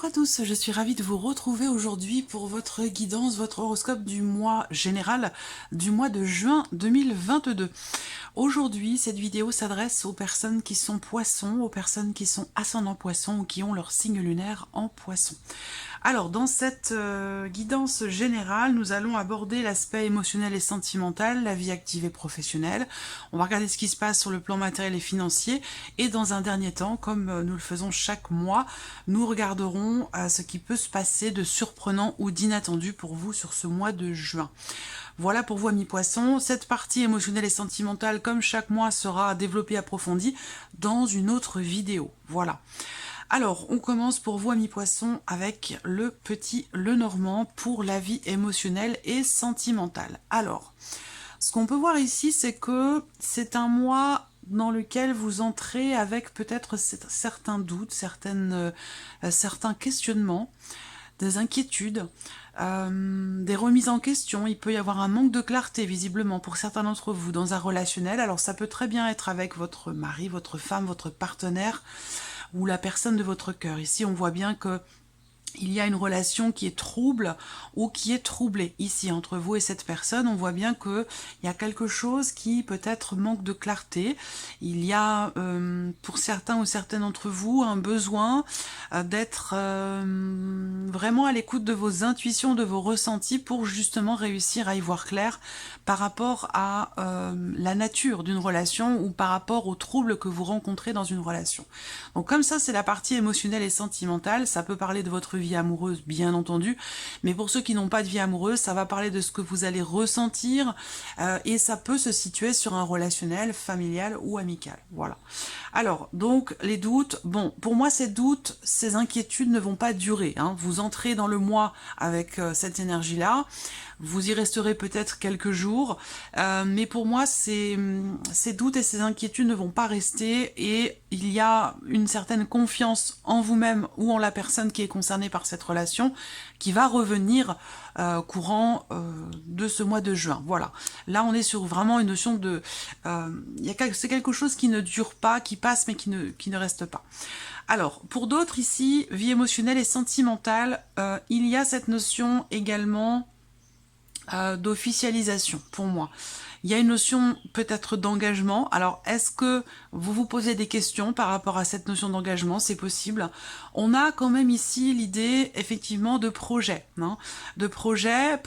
à tous, je suis ravie de vous retrouver aujourd'hui pour votre guidance, votre horoscope du mois général du mois de juin 2022. Aujourd'hui, cette vidéo s'adresse aux personnes qui sont poissons, aux personnes qui sont ascendant poisson ou qui ont leur signe lunaire en poisson. Alors, dans cette guidance générale, nous allons aborder l'aspect émotionnel et sentimental, la vie active et professionnelle. On va regarder ce qui se passe sur le plan matériel et financier. Et dans un dernier temps, comme nous le faisons chaque mois, nous regarderons ce qui peut se passer de surprenant ou d'inattendu pour vous sur ce mois de juin. Voilà pour vous, amis poissons. Cette partie émotionnelle et sentimentale, comme chaque mois, sera développée, approfondie dans une autre vidéo. Voilà. Alors, on commence pour vous, amis poissons, avec le petit Lenormand pour la vie émotionnelle et sentimentale. Alors, ce qu'on peut voir ici, c'est que c'est un mois dans lequel vous entrez avec peut-être certains doutes, certains questionnements, des inquiétudes, des remises en question. Il peut y avoir un manque de clarté, visiblement, pour certains d'entre vous dans un relationnel. Alors, ça peut très bien être avec votre mari, votre femme, votre partenaire, ou la personne de votre cœur. Ici, on voit bien que il y a une relation qui est trouble ou qui est troublée. Ici, entre vous et cette personne, on voit bien qu'il y a quelque chose qui peut-être manque de clarté. Il y a, pour certains ou certaines d'entre vous, un besoin d'être vraiment à l'écoute de vos intuitions, de vos ressentis pour justement réussir à y voir clair par rapport à la nature d'une relation ou par rapport aux troubles que vous rencontrez dans une relation. Donc comme ça, c'est la partie émotionnelle et sentimentale. Ça peut parler de votre vie amoureuse, bien entendu, mais pour ceux qui n'ont pas de vie amoureuse, ça va parler de ce que vous allez ressentir et ça peut se situer sur un relationnel, familial ou amical. Voilà. Alors, donc, les doutes, bon, pour moi, ces doutes, ces inquiétudes ne vont pas durer, hein. Vous entrez dans le mois avec cette énergie-là, vous y resterez peut-être quelques jours, mais pour moi, ces doutes et ces inquiétudes ne vont pas rester et il y a une certaine confiance en vous-même ou en la personne qui est concernée par cette relation qui va revenir courant de ce mois de juin. Voilà. Là, on est sur vraiment une notion de... c'est quelque chose qui ne dure pas, qui passe, mais qui ne reste pas. Alors, pour d'autres ici, vie émotionnelle et sentimentale, il y a cette notion également d'officialisation, pour moi. Il y a une notion peut-être d'engagement. Alors, est-ce que vous vous posez des questions par rapport à cette notion d'engagement? C'est possible. On a quand même ici l'idée, effectivement, de projet. Hein, de projet,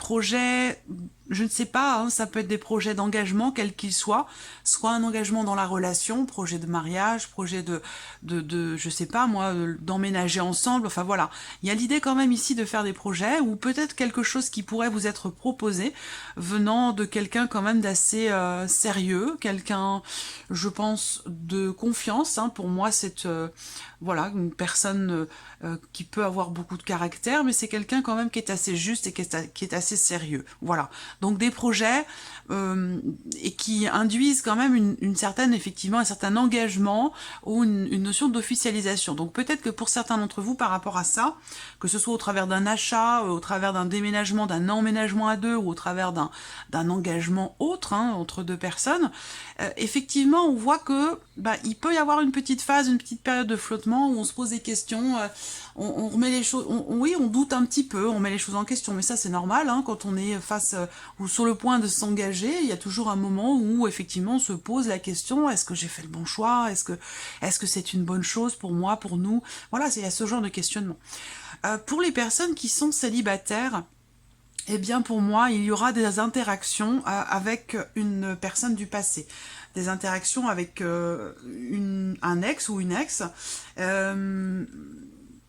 je ne sais pas, hein, ça peut être des projets d'engagement, quels qu'ils soient, soit un engagement dans la relation, projet de mariage, projet de je sais pas moi, d'emménager ensemble, enfin voilà. Il y a l'idée quand même ici de faire des projets, ou peut-être quelque chose qui pourrait vous être proposé, venant de quelqu'un quand même d'assez sérieux, quelqu'un, je pense, de confiance, hein. Pour moi, c'est voilà, une personne qui peut avoir beaucoup de caractère, mais c'est quelqu'un quand même qui est assez juste et qui est assez sérieux. Voilà. Donc des projets et qui induisent quand même une certaine, effectivement, un certain engagement ou une notion d'officialisation. Donc peut-être que pour certains d'entre vous, par rapport à ça, que ce soit au travers d'un achat, au travers d'un déménagement, d'un emménagement à deux, ou au travers d'un engagement autre, hein, entre deux personnes, effectivement, on voit que il peut y avoir une petite phase, une petite période de flottement où on se pose des questions, on remet les choses, oui, on doute un petit peu, on met les choses en question, mais ça c'est normal, hein, quand on est face ou sur le point de s'engager, il y a toujours un moment où effectivement on se pose la question, est-ce que j'ai fait le bon choix, est-ce que c'est une bonne chose pour moi, pour nous, voilà, il y a ce genre de questionnement. Pour les personnes qui sont célibataires, eh bien pour moi, il y aura des interactions avec une personne du passé. Des interactions avec un ex ou une ex.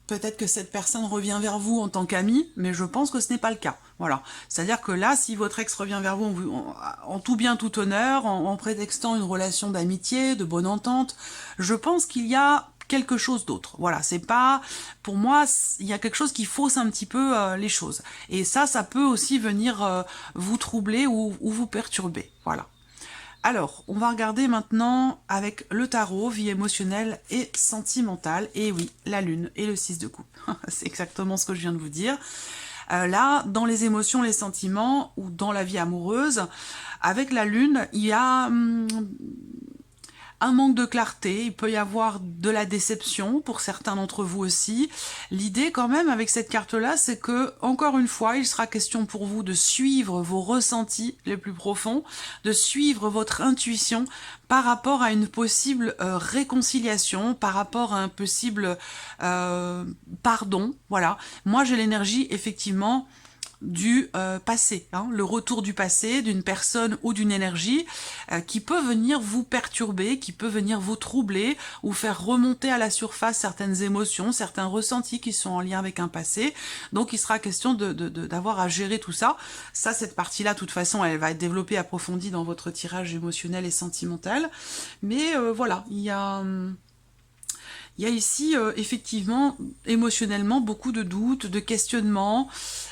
Peut-être que cette personne revient vers vous en tant qu'ami, mais je pense que ce n'est pas le cas. Voilà. C'est-à-dire que là, si votre ex revient vers vous en tout bien, tout honneur, en prétextant une relation d'amitié, de bonne entente, je pense qu'il y a quelque chose d'autre. Voilà, c'est pas... Pour moi, il y a quelque chose qui fausse un petit peu les choses. Et ça peut aussi venir vous troubler ou vous perturber. Voilà. Alors, on va regarder maintenant avec le tarot, vie émotionnelle et sentimentale. Et oui, la lune et le 6 de coupe. C'est exactement ce que je viens de vous dire. Là, dans les émotions, les sentiments, ou dans la vie amoureuse, avec la lune, il y a un manque de clarté, il peut y avoir de la déception pour certains d'entre vous aussi. L'idée quand même avec cette carte-là, c'est que, encore une fois, il sera question pour vous de suivre vos ressentis les plus profonds, de suivre votre intuition par rapport à une possible réconciliation, par rapport à un possible pardon. Voilà, moi j'ai l'énergie effectivement du passé, hein, le retour du passé, d'une personne ou d'une énergie qui peut venir vous perturber, qui peut venir vous troubler ou faire remonter à la surface certaines émotions, certains ressentis qui sont en lien avec un passé. Donc il sera question d'avoir à gérer tout ça. Ça, cette partie-là, de toute façon, elle va être développée, approfondie dans votre tirage émotionnel et sentimental. Mais voilà, il y a ici, effectivement, émotionnellement, beaucoup de doutes, de questionnements,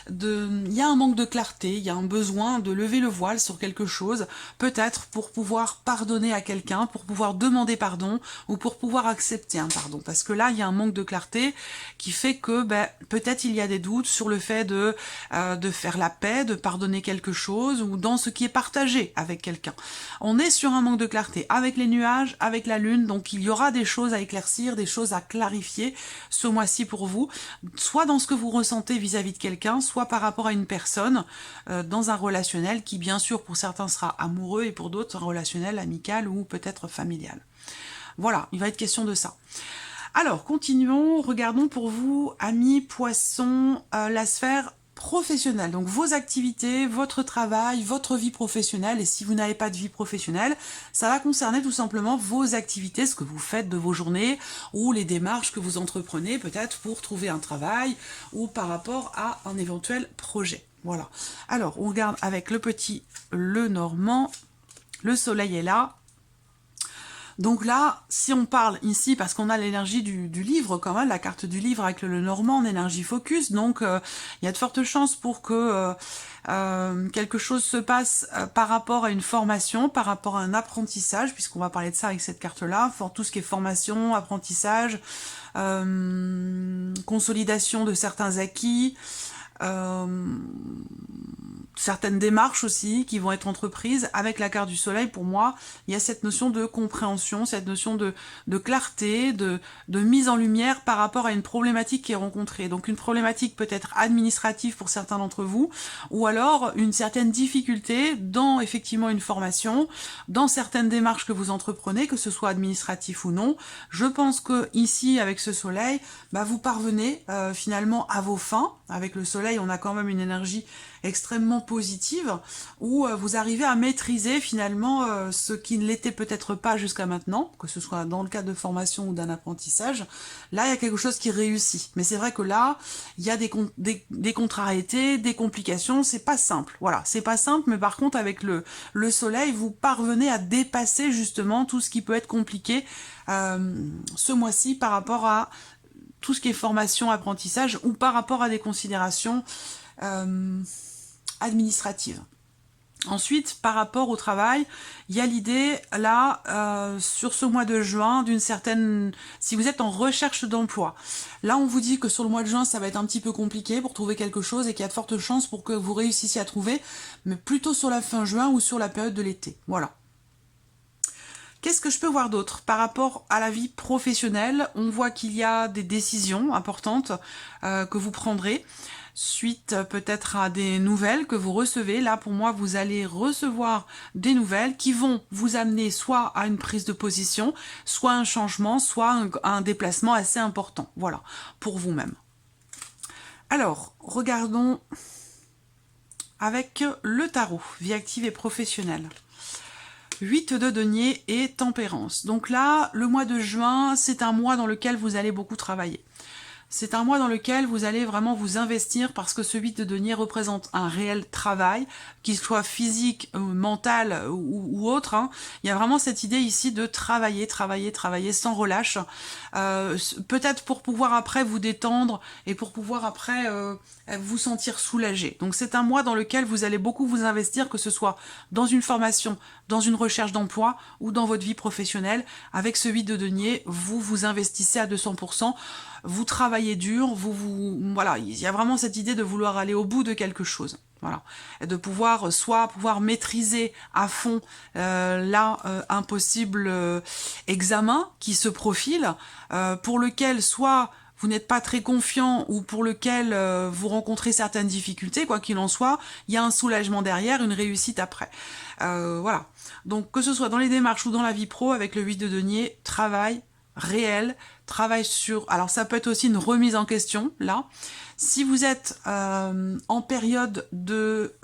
il y a un manque de clarté, il y a un besoin de lever le voile sur quelque chose, peut-être pour pouvoir pardonner à quelqu'un, pour pouvoir demander pardon, ou pour pouvoir accepter un pardon. Parce que là, il y a un manque de clarté qui fait que peut-être il y a des doutes sur le fait de faire la paix, de pardonner quelque chose, ou dans ce qui est partagé avec quelqu'un. On est sur un manque de clarté avec les nuages, avec la lune, donc il y aura des choses à éclaircir, des choses à clarifier ce mois-ci pour vous, soit dans ce que vous ressentez vis-à-vis de quelqu'un, soit par rapport à une personne dans un relationnel qui, bien sûr, pour certains sera amoureux et pour d'autres, un relationnel amical ou peut-être familial. Voilà, il va être question de ça. Alors, continuons, regardons pour vous, amis poissons, la sphère professionnelle. Donc, vos activités, votre travail, votre vie professionnelle. Et si vous n'avez pas de vie professionnelle, ça va concerner tout simplement vos activités, ce que vous faites de vos journées ou les démarches que vous entreprenez peut-être pour trouver un travail ou par rapport à un éventuel projet. Voilà. Alors, on regarde avec le petit Le Normand. Le soleil est là. Donc là, si on parle ici, parce qu'on a l'énergie du livre quand même, la carte du livre avec le Normand en énergie focus, donc il y a de fortes chances pour que quelque chose se passe par rapport à une formation, par rapport à un apprentissage, puisqu'on va parler de ça avec cette carte-là, tout ce qui est formation, apprentissage, consolidation de certains acquis, certaines démarches aussi qui vont être entreprises avec la carte du soleil. Pour moi, il y a cette notion de compréhension, cette notion de clarté, de mise en lumière par rapport à une problématique qui est rencontrée. Donc une problématique peut-être administrative pour certains d'entre vous, ou alors une certaine difficulté dans effectivement une formation, dans certaines démarches que vous entreprenez, que ce soit administratif ou non. Je pense que ici, avec ce soleil, vous parvenez finalement à vos fins. Avec le soleil, on a quand même une énergie extrêmement positive, où vous arrivez à maîtriser finalement ce qui ne l'était peut-être pas jusqu'à maintenant, que ce soit dans le cadre de formation ou d'un apprentissage. Là, il y a quelque chose qui réussit. Mais c'est vrai que là, il y a des contrariétés, des complications, c'est pas simple. Voilà, c'est pas simple, mais par contre, avec le soleil, vous parvenez à dépasser justement tout ce qui peut être compliqué ce mois-ci par rapport à tout ce qui est formation, apprentissage, ou par rapport à des considérations administratives. Ensuite, par rapport au travail, il y a l'idée, là, sur ce mois de juin, d'une certaine... Si vous êtes en recherche d'emploi, là, on vous dit que sur le mois de juin, ça va être un petit peu compliqué pour trouver quelque chose et qu'il y a de fortes chances pour que vous réussissiez à trouver, mais plutôt sur la fin juin ou sur la période de l'été. Voilà. Qu'est-ce que je peux voir d'autre? Par rapport à la vie professionnelle, on voit qu'il y a des décisions importantes que vous prendrez, suite peut-être à des nouvelles que vous recevez. Là, pour moi, vous allez recevoir des nouvelles qui vont vous amener soit à une prise de position, soit un changement, soit un déplacement assez important. Voilà, pour vous-même. Alors, regardons avec le tarot, vie active et professionnelle. 8 de denier et tempérance. Donc là, le mois de juin, c'est un mois dans lequel vous allez beaucoup travailler. C'est un mois dans lequel vous allez vraiment vous investir parce que ce 8 de denier représente un réel travail, qu'il soit physique, mental ou autre. Hein. Il y a vraiment cette idée ici de travailler, travailler, travailler sans relâche. Peut-être pour pouvoir après vous détendre et pour pouvoir après vous sentir soulagé. Donc c'est un mois dans lequel vous allez beaucoup vous investir, que ce soit dans une formation, dans une recherche d'emploi ou dans votre vie professionnelle. Avec ce 8 de denier, vous vous investissez à 200%. Vous travaillez dur, voilà, il y a vraiment cette idée de vouloir aller au bout de quelque chose. Voilà. Et de pouvoir soit pouvoir maîtriser à fond un possible examen qui se profile, pour lequel soit vous n'êtes pas très confiant ou pour lequel vous rencontrez certaines difficultés, quoi qu'il en soit, il y a un soulagement derrière, une réussite après. Voilà. Donc que ce soit dans les démarches ou dans la vie pro, avec le 8 de denier, travail réel, travail sur... Alors ça peut être aussi une remise en question, là. Si vous êtes en période de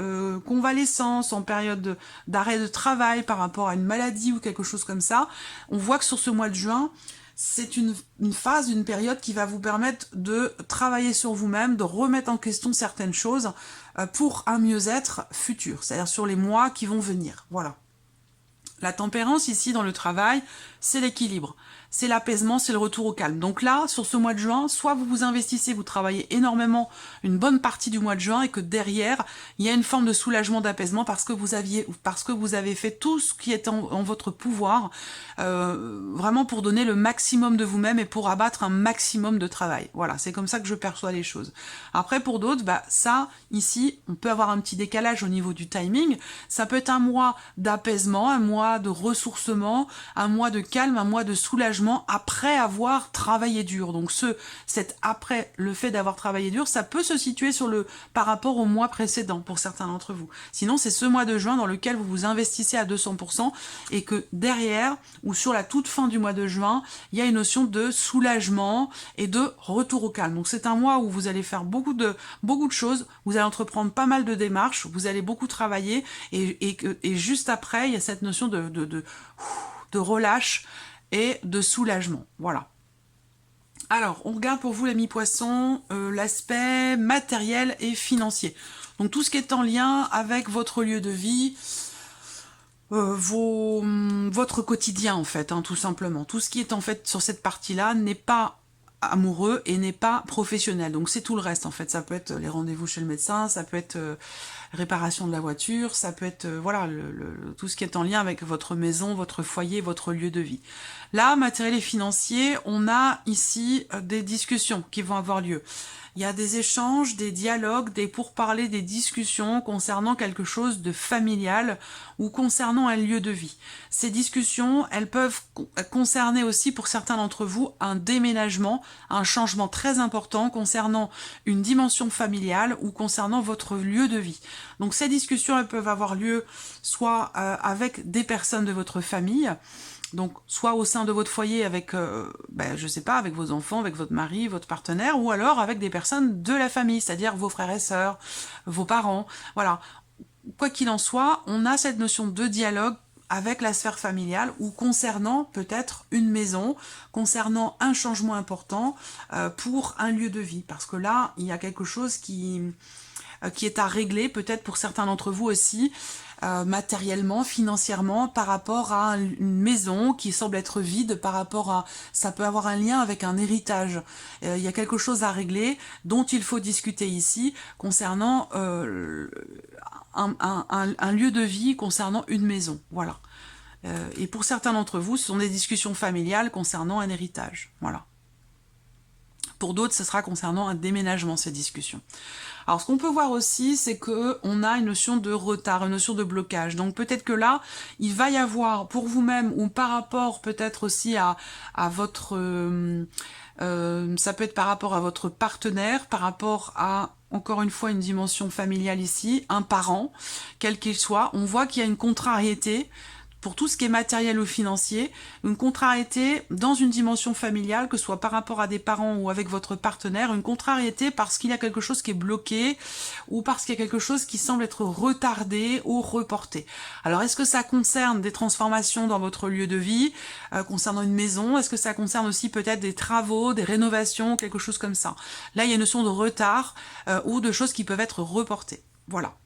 convalescence, en période d'arrêt de travail par rapport à une maladie ou quelque chose comme ça, on voit que sur ce mois de juin, c'est une phase, une période qui va vous permettre de travailler sur vous-même, de remettre en question certaines choses pour un mieux-être futur, c'est-à-dire sur les mois qui vont venir. Voilà. La tempérance ici dans le travail, c'est l'équilibre, c'est l'apaisement, c'est le retour au calme. Donc là, sur ce mois de juin, soit vous vous investissez, vous travaillez énormément une bonne partie du mois de juin et que derrière, il y a une forme de soulagement, d'apaisement parce que vous avez fait tout ce qui est en votre pouvoir, vraiment pour donner le maximum de vous-même et pour abattre un maximum de travail. Voilà, c'est comme ça que je perçois les choses. Après, pour d'autres, ça, ici, on peut avoir un petit décalage au niveau du timing. Ça peut être un mois d'apaisement, un mois de ressourcement, un mois de calme, un mois de soulagement après avoir travaillé dur. Donc après le fait d'avoir travaillé dur, ça peut se situer par rapport au mois précédent pour certains d'entre vous. Sinon, c'est ce mois de juin dans lequel vous vous investissez à 200% et que derrière, ou sur la toute fin du mois de juin, il y a une notion de soulagement et de retour au calme. Donc c'est un mois où vous allez faire beaucoup de choses, vous allez entreprendre pas mal de démarches, vous allez beaucoup travailler et juste après, il y a cette notion de relâche et de soulagement. Voilà. Alors, on regarde pour vous les mi-poissons l'aspect matériel et financier. Donc tout ce qui est en lien avec votre lieu de vie, votre quotidien en fait, tout simplement. Tout ce qui est en fait sur cette partie-là n'est pas amoureux et n'est pas professionnel. Donc c'est tout le reste en fait. Ça peut être les rendez-vous chez le médecin, ça peut être réparation de la voiture, ça peut être voilà tout ce qui est en lien avec votre maison, votre foyer, votre lieu de vie. Là, matériel et financier, on a ici des discussions qui vont avoir lieu. Il y a des échanges, des dialogues, des pourparlers, des discussions concernant quelque chose de familial ou concernant un lieu de vie. Ces discussions, elles peuvent concerner aussi pour certains d'entre vous un déménagement, un changement très important concernant une dimension familiale ou concernant votre lieu de vie. Donc ces discussions, elles peuvent avoir lieu soit avec des personnes de votre famille, donc soit au sein de votre foyer avec, je sais pas, avec vos enfants, avec votre mari, votre partenaire, ou alors avec des personnes de la famille, c'est-à-dire vos frères et sœurs, vos parents, voilà. Quoi qu'il en soit, on a cette notion de dialogue avec la sphère familiale ou concernant peut-être une maison, concernant un changement important pour un lieu de vie. Parce que là, il y a quelque chose qui est à régler, peut-être pour certains d'entre vous aussi, matériellement, financièrement, par rapport à une maison qui semble être vide, par rapport à... Ça peut avoir un lien avec un héritage. Il y a quelque chose à régler dont il faut discuter ici concernant un lieu de vie, concernant une maison. Voilà. Et pour certains d'entre vous, ce sont des discussions familiales concernant un héritage. Voilà. Pour d'autres, ce sera concernant un déménagement, ces discussions. Alors, ce qu'on peut voir aussi, c'est qu'on a une notion de retard, une notion de blocage. Donc, peut-être que là, il va y avoir, pour vous-même, ou par rapport peut-être aussi à votre... ça peut être par rapport à votre partenaire, par rapport à, encore une fois, une dimension familiale ici, un parent, quel qu'il soit. On voit qu'il y a une contrariété pour tout ce qui est matériel ou financier, une contrariété dans une dimension familiale, que ce soit par rapport à des parents ou avec votre partenaire, une contrariété parce qu'il y a quelque chose qui est bloqué ou parce qu'il y a quelque chose qui semble être retardé ou reporté. Alors, est-ce que ça concerne des transformations dans votre lieu de vie, concernant une maison? Est-ce que ça concerne aussi peut-être des travaux, des rénovations, quelque chose comme ça? Là, il y a une notion de retard ou de choses qui peuvent être reportées. Voilà.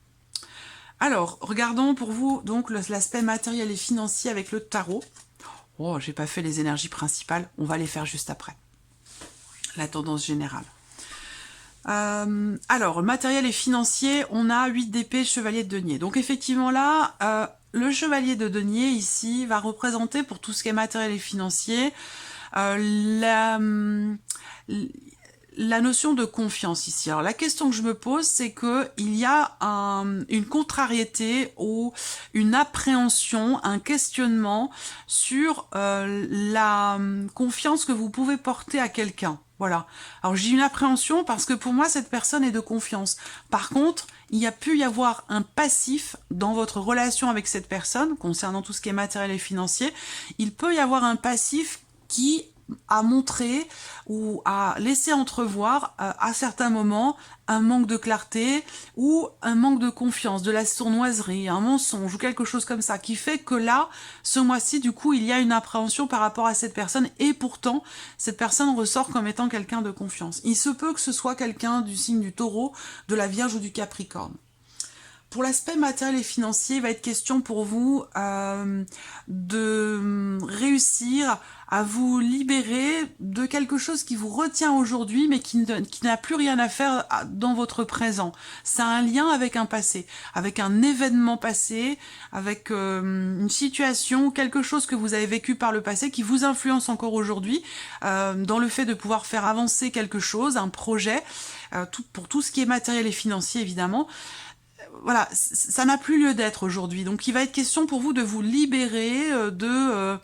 Alors, regardons pour vous donc l'aspect matériel et financier avec le tarot. Oh, j'ai pas fait les énergies principales, on va les faire juste après. La tendance générale. Alors, matériel et financier, on a 8 d'épée, chevalier de denier. Donc effectivement là, le chevalier de denier ici va représenter pour tout ce qui est matériel et financier la notion de confiance ici. Alors la question que je me pose, c'est que il y a une contrariété ou une appréhension, un questionnement sur la confiance que vous pouvez porter à quelqu'un. Voilà. Alors j'ai une appréhension parce que pour moi cette personne est de confiance. Par contre, il y a pu y avoir un passif dans votre relation avec cette personne concernant tout ce qui est matériel et financier. Il peut y avoir un passif qui a montré ou a laissé entrevoir à certains moments un manque de clarté ou un manque de confiance, de la sournoiserie, un mensonge ou quelque chose comme ça, qui fait que là, ce mois-ci, du coup, il y a une appréhension par rapport à cette personne et pourtant, cette personne ressort comme étant quelqu'un de confiance. Il se peut que ce soit quelqu'un du signe du Taureau, de la Vierge ou du Capricorne. Pour l'aspect matériel et financier, il va être question pour vous de réussir à vous libérer de quelque chose qui vous retient aujourd'hui, mais qui n'a plus rien à faire dans votre présent. Ça a un lien avec un passé, avec un événement passé, avec une situation, quelque chose que vous avez vécu par le passé qui vous influence encore aujourd'hui dans le fait de pouvoir faire avancer quelque chose, un projet, pour tout ce qui est matériel et financier évidemment. Voilà, ça n'a plus lieu d'être aujourd'hui. Donc il va être question pour vous de vous libérer de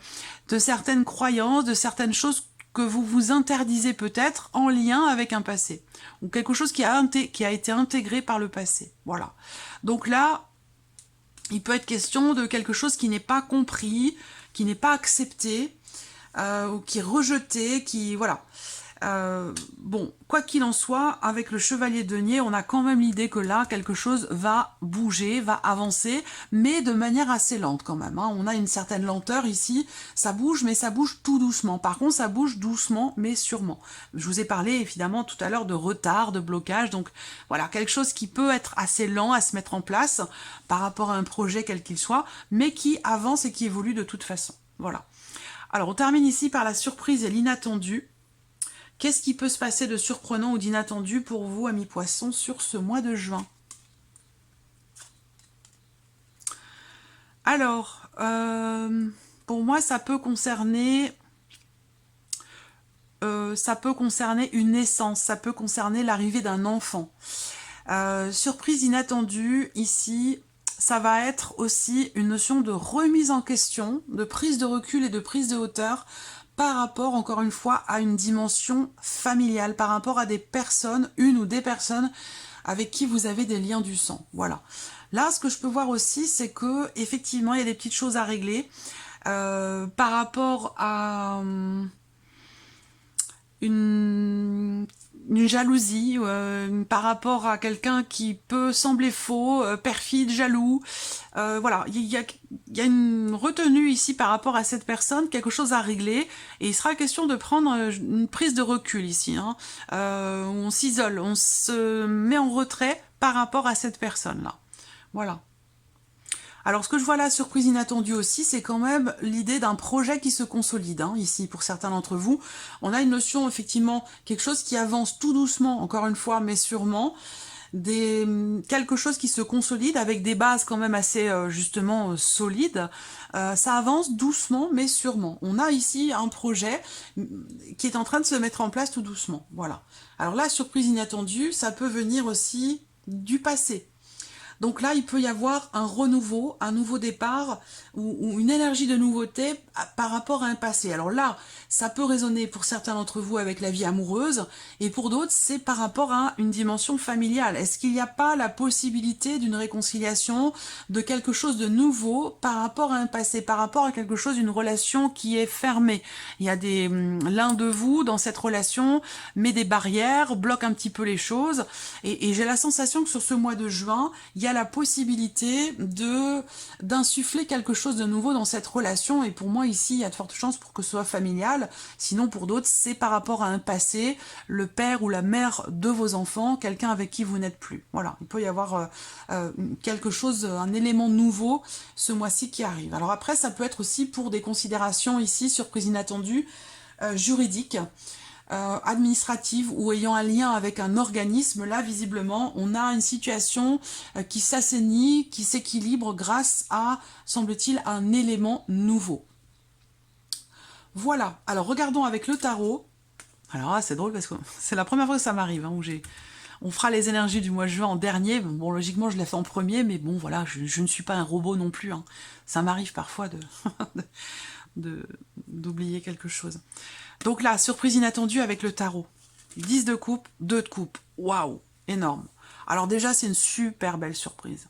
certaines croyances, de certaines choses que vous vous interdisez peut-être en lien avec un passé. Ou quelque chose qui a été intégré par le passé. Voilà. Donc là, il peut être question de quelque chose qui n'est pas compris, qui n'est pas accepté, ou qui est rejeté, qui... Voilà. Bon, quoi qu'il en soit, avec le chevalier de denier, on a quand même l'idée que là, quelque chose va bouger, va avancer, mais de manière assez lente quand même. Hein. On a une certaine lenteur ici, ça bouge, mais ça bouge tout doucement. Par contre, ça bouge doucement, mais sûrement. Je vous ai parlé évidemment tout à l'heure de retard, de blocage, donc voilà, quelque chose qui peut être assez lent à se mettre en place par rapport à un projet quel qu'il soit, mais qui avance et qui évolue de toute façon. Voilà. Alors, on termine ici par la surprise et l'inattendu. Qu'est-ce qui peut se passer de surprenant ou d'inattendu pour vous, amis poissons, sur ce mois de juin? Alors, pour moi, ça peut concerner une naissance, ça peut concerner l'arrivée d'un enfant. Surprise inattendue, ici, ça va être aussi une notion de remise en question, de prise de recul et de prise de hauteur par rapport, encore une fois, à une dimension familiale, par rapport à des personnes, une ou des personnes avec qui vous avez des liens du sang. Voilà. Là, ce que je peux voir aussi, c'est que effectivement, il y a des petites choses à régler par rapport à une jalousie, par rapport à quelqu'un qui peut sembler faux, perfide, jaloux. Voilà, il y a une retenue ici par rapport à cette personne, quelque chose à régler, et il sera question de prendre une prise de recul ici. Hein. On s'isole, on se met en retrait par rapport à cette personne-là. Voilà. Alors ce que je vois là, surprise inattendue aussi, c'est quand même l'idée d'un projet qui se consolide, hein, ici pour certains d'entre vous. On a une notion, effectivement, quelque chose qui avance tout doucement, encore une fois, mais sûrement, quelque chose qui se consolide avec des bases quand même assez, justement, solides. Ça avance doucement, mais sûrement. On a ici un projet qui est en train de se mettre en place tout doucement, voilà. Alors là, surprise inattendue, ça peut venir aussi du passé. Donc là, il peut y avoir un renouveau, un nouveau départ ou une énergie de nouveauté par rapport à un passé. Alors là, ça peut résonner pour certains d'entre vous avec la vie amoureuse et pour d'autres, c'est par rapport à une dimension familiale. Est-ce qu'il n'y a pas la possibilité d'une réconciliation, de quelque chose de nouveau par rapport à un passé, par rapport à quelque chose, une relation qui est fermée? Il y a l'un de vous dans cette relation met des barrières, bloque un petit peu les choses et j'ai la sensation que sur ce mois de juin, il y a la possibilité d'insuffler quelque chose de nouveau dans cette relation et pour moi ici il y a de fortes chances pour que ce soit familial, sinon pour d'autres c'est par rapport à un passé, le père ou la mère de vos enfants, quelqu'un avec qui vous n'êtes plus. Voilà, il peut y avoir quelque chose, un élément nouveau ce mois-ci qui arrive. Alors après ça peut être aussi pour des considérations ici, surprise inattendue, juridiques, administrative ou ayant un lien avec un organisme, là visiblement on a une situation qui s'assainit, qui s'équilibre grâce à, semble-t-il, un élément nouveau. Voilà, alors regardons avec le tarot Alors là, c'est drôle parce que c'est la première fois que ça m'arrive, hein, où on fera les énergies du mois de juin en dernier. Bon, logiquement, je l'ai fait en premier, mais bon, voilà, je ne suis pas un robot non plus, hein. Ça m'arrive parfois d'oublier quelque chose. Donc là, surprise inattendue avec le tarot. 10 de coupe, 2 de coupe. Waouh, énorme. Alors déjà, c'est une super belle surprise.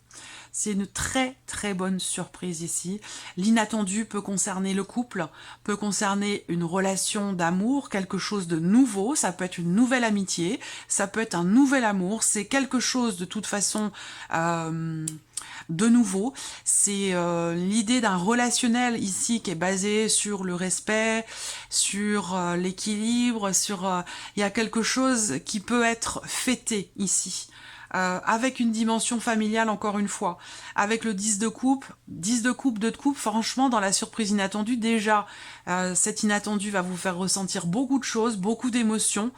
C'est une très très bonne surprise ici. L'inattendu peut concerner le couple, peut concerner une relation d'amour, quelque chose de nouveau, ça peut être une nouvelle amitié, ça peut être un nouvel amour, c'est quelque chose de toute façon de nouveau. C'est l'idée d'un relationnel ici qui est basé sur le respect, sur l'équilibre, sur il y a quelque chose qui peut être fêté ici. Avec une dimension familiale encore une fois, avec le 10 de coupe, 2 de coupe, franchement dans la surprise inattendue, déjà cet inattendu va vous faire ressentir beaucoup de choses, beaucoup d'émotions,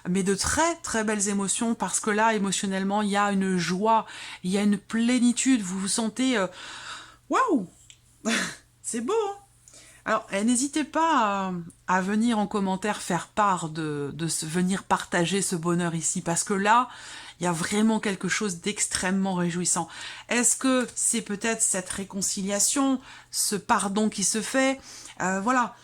mais de très très belles émotions, parce que là émotionnellement il y a une joie, il y a une plénitude, vous vous sentez waouh c'est beau, hein. Alors, n'hésitez pas à venir en commentaire faire part venir partager ce bonheur ici, parce que là, il y a vraiment quelque chose d'extrêmement réjouissant. Est-ce que c'est peut-être cette réconciliation, ce pardon qui se fait? Voilà,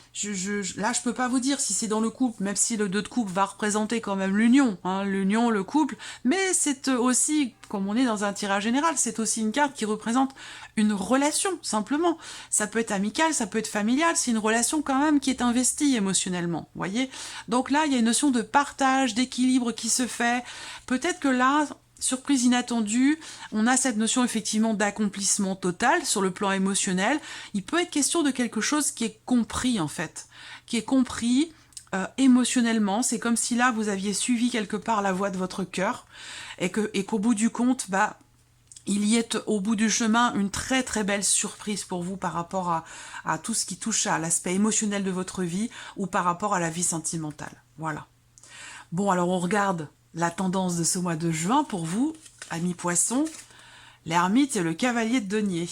là je peux pas vous dire si c'est dans le couple, même si le 2 de coupe va représenter quand même l'union, hein, l'union, le couple, mais c'est aussi, comme on est dans un tirage général, c'est aussi une carte qui représente une relation, simplement. Ça peut être amical, ça peut être familial, c'est une relation quand même qui est investie émotionnellement, voyez. Donc là, il y a une notion de partage, d'équilibre qui se fait. Peut-être que là, surprise inattendue, on a cette notion effectivement d'accomplissement total sur le plan émotionnel. Il peut être question de quelque chose qui est compris en fait, qui est compris émotionnellement. C'est comme si là vous aviez suivi quelque part la voie de votre cœur et qu'au bout du compte, bah, il y ait au bout du chemin une très très belle surprise pour vous par rapport à tout ce qui touche à l'aspect émotionnel de votre vie ou par rapport à la vie sentimentale. Voilà. Bon, alors on regarde la tendance de ce mois de juin pour vous, amis poissons, l'ermite et le cavalier de denier.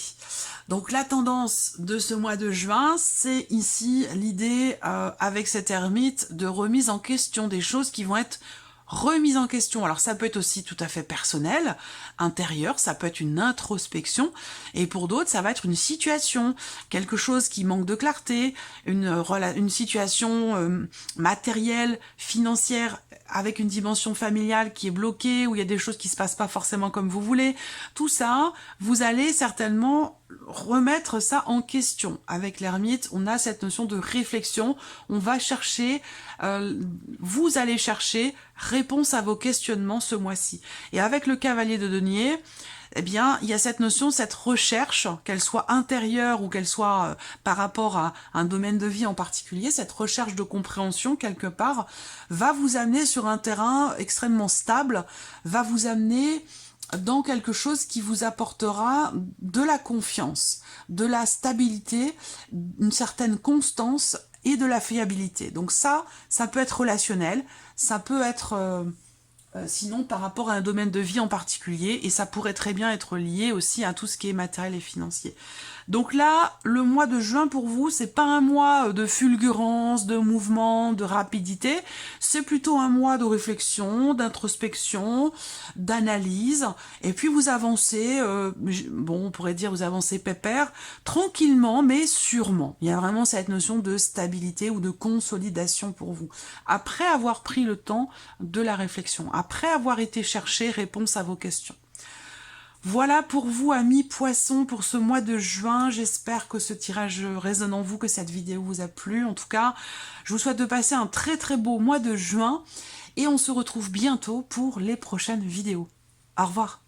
Donc la tendance de ce mois de juin, c'est ici l'idée avec cet ermite de remise en question des choses qui vont être remises en question. Alors ça peut être aussi tout à fait personnel, intérieur, ça peut être une introspection, et pour d'autres ça va être une situation, quelque chose qui manque de clarté, une situation matérielle, financière, avec une dimension familiale qui est bloquée, où il y a des choses qui se passent pas forcément comme vous voulez. Tout ça, vous allez certainement remettre ça en question. Avec l'ermite, on a cette notion de réflexion. On va chercher, vous allez chercher réponse à vos questionnements ce mois-ci. Et avec le cavalier de denier, eh bien, il y a cette notion, cette recherche, qu'elle soit intérieure ou qu'elle soit par rapport à un domaine de vie en particulier, cette recherche de compréhension, quelque part, va vous amener sur un terrain extrêmement stable, va vous amener dans quelque chose qui vous apportera de la confiance, de la stabilité, une certaine constance et de la fiabilité. Donc ça peut être relationnel, ça peut être sinon par rapport à un domaine de vie en particulier, et ça pourrait très bien être lié aussi à tout ce qui est matériel et financier. Donc là, le mois de juin pour vous, c'est pas un mois de fulgurance, de mouvement, de rapidité, c'est plutôt un mois de réflexion, d'introspection, d'analyse, et puis vous avancez, bon, on pourrait dire vous avancez pépère, tranquillement mais sûrement. Il y a vraiment cette notion de stabilité ou de consolidation pour vous. Après avoir pris le temps de la réflexion, après avoir été chercher réponse à vos questions. Voilà pour vous, amis poissons, pour ce mois de juin. J'espère que ce tirage résonne en vous, que cette vidéo vous a plu. En tout cas, je vous souhaite de passer un très très beau mois de juin et on se retrouve bientôt pour les prochaines vidéos. Au revoir.